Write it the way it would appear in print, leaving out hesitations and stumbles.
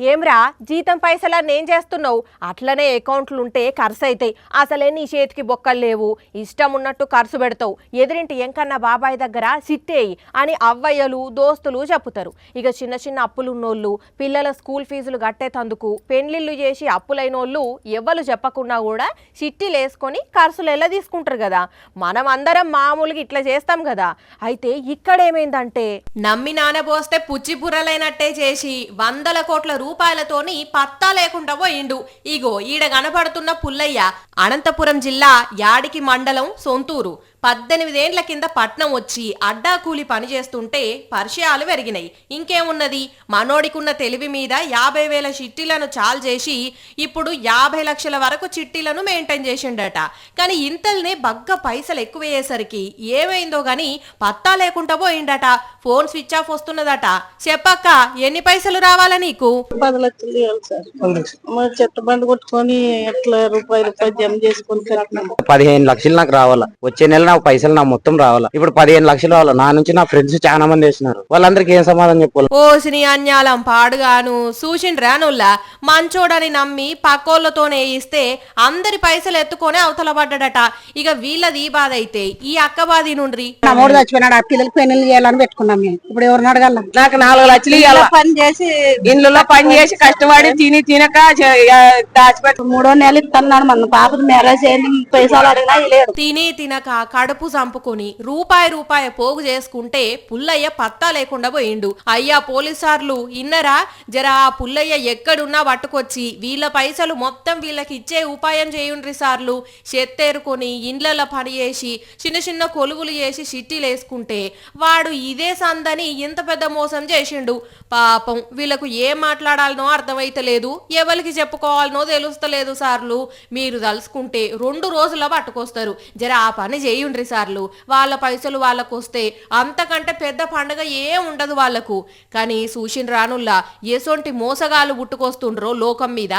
ఏమ్రా జీతం పైసలన్నీ ఏం చేస్తున్నావు? అట్లనే అకౌంట్లుంటే ఖర్చు అవుతాయి. అసలే నీ చేతికి బొక్కలు లేవు, ఇష్టం ఉన్నట్టు ఖర్చు పెడతావు. ఎదురింటి ఎంకన్నా బాబాయ్ దగ్గర సిట్టేయి అని అవ్వయ్యలు దోస్తులు చెప్పుతారు. ఇక చిన్న చిన్న అప్పులున్నోళ్ళు, పిల్లల స్కూల్ ఫీజులు కట్టేతందుకు పెండ్లిళ్ళు చేసి అప్పులైనోళ్ళు ఎవ్వరు చెప్పకుండా కూడా సిట్టీలు వేసుకొని ఖర్చులు ఎలా తీసుకుంటారు కదా. మనం అందరం మామూలుగా ఇట్లా చేస్తాం కదా. అయితే ఇక్కడేమైందంటే నమ్మి నానబోస్తే పుచ్చి బుర్రలైనట్టే చేసి వందల కోట్ల రూపాయలతోని పత్తా లేకుండా పోయిండు. ఇగో ఈడ కనపడుతున్న పుల్లయ్య అనంతపురం జిల్లా యాడికి మండలం సొంతూరు. 18 ఏండ్ల కింద పట్నం వచ్చి అడ్డా కూలి పనిచేస్తుంటే పరిచయాలు పెరిగినాయి. ఇంకేమున్నది, మనోడికున్న తెలివి మీద 50,000 చిట్టీలను చాలు చేసి ఇప్పుడు 50 లక్షల వరకు చిట్టీలను మెయింటైన్ చేసిండట. కానీ ఇంతల్నే బగ్గ పైసలు ఎక్కువయ్యేసరికి ఏమైందో గాని పత్తా లేకుండా పోయిండట. ఫోన్ స్విచ్ ఆఫ్ వస్తున్నదట. చెప్పక్క, ఎన్ని పైసలు రావాలా నీకు? 10 లక్షలు ఇవ్వాలి సార్. చెత్త బండి కొట్టుకొని ఎట్లా రూపాయి జమ చేసుకొని 15 లక్షలు నాకు రావాలా. వచ్చే నెల నాకు పైసలు నా మొత్తం రావాలా. ఇప్పుడు 15 లక్షలు రావాలా. నా నుంచి నా ఫ్రెండ్స్ చాలా మంది వేసినారు. వాళ్ళందరికి ఏం సమాధానం చెప్పాలి? ఓసిని అన్యాలం పాడుగాను చూసిండ్రానుల్లా. మంచోడని నమ్మి పక్కోళ్ళతోనే ఇస్తే అందరి పైసలు ఎత్తుకొని అవతల పడ్డాడట. ఇక వీళ్ళది ఈ బాధ అయితే ఈ అక్క బాధి నుండ్రి. నమ్మోడు చచ్చిపోయినాడు. ఆ పిల్లలకి పెళ్లి చేయాలని పెట్టుకున్నాం మేము. ఇప్పుడు ఎవరిని అడగలం? నాకు 4 లక్షలు ఇవ్వాలి. పని చేసి ఇళ్ళలో పని చేసి కష్టపడి తినక దాచిపెట్టి 3వ నెల ఇస్తున్నాడు. మన పాపది మ్యారేజ్ అయింది. పైసలు అడిగినా లేడు. తినక కడుపు చంపుకొని రూపాయి పోగు చేసుకుంటే పుల్లయ్య పత్తా లేకుండా పోయిండు. అయ్యా పోలీసార్లు ఇన్నరా, జరా ఆ పుల్లయ్య ఎక్కడున్నా పట్టుకొచ్చి వీళ్ళ పైసలు మొత్తం వీళ్ళకి ఇచ్చే ఉపాయం చేయుండ్రి సార్లు. చెత్తేరుకొని ఇండ్ల పని చేసి చిన్న చిన్న కొలువులు చేసి చిట్టీలు వేసుకుంటే వాడు ఇదే సందని ఇంత పెద్ద మోసం చేసిండు. పాపం వీళ్ళకు ఏం మాట్లాడాలనో అర్థమైతలేదు, ఎవరికి చెప్పుకోవాలనో తెలుస్తలేదు సార్లు. మీరు తలుసుకుంటే 2 రోజుల్లో పట్టుకొస్తారు. జర ఆ పని చేయుండ్రి సార్లు. వాళ్ళ పైసలు వాళ్ళకు వస్తే అంతకంటే పెద్ద పండుగ ఏం ఉండదు వాళ్ళకు. కానీ సూచిన రానుల్లా ఎసొంటి మోసగాళ్ళు పుట్టుకొస్తుండ్రో లోకం మీద.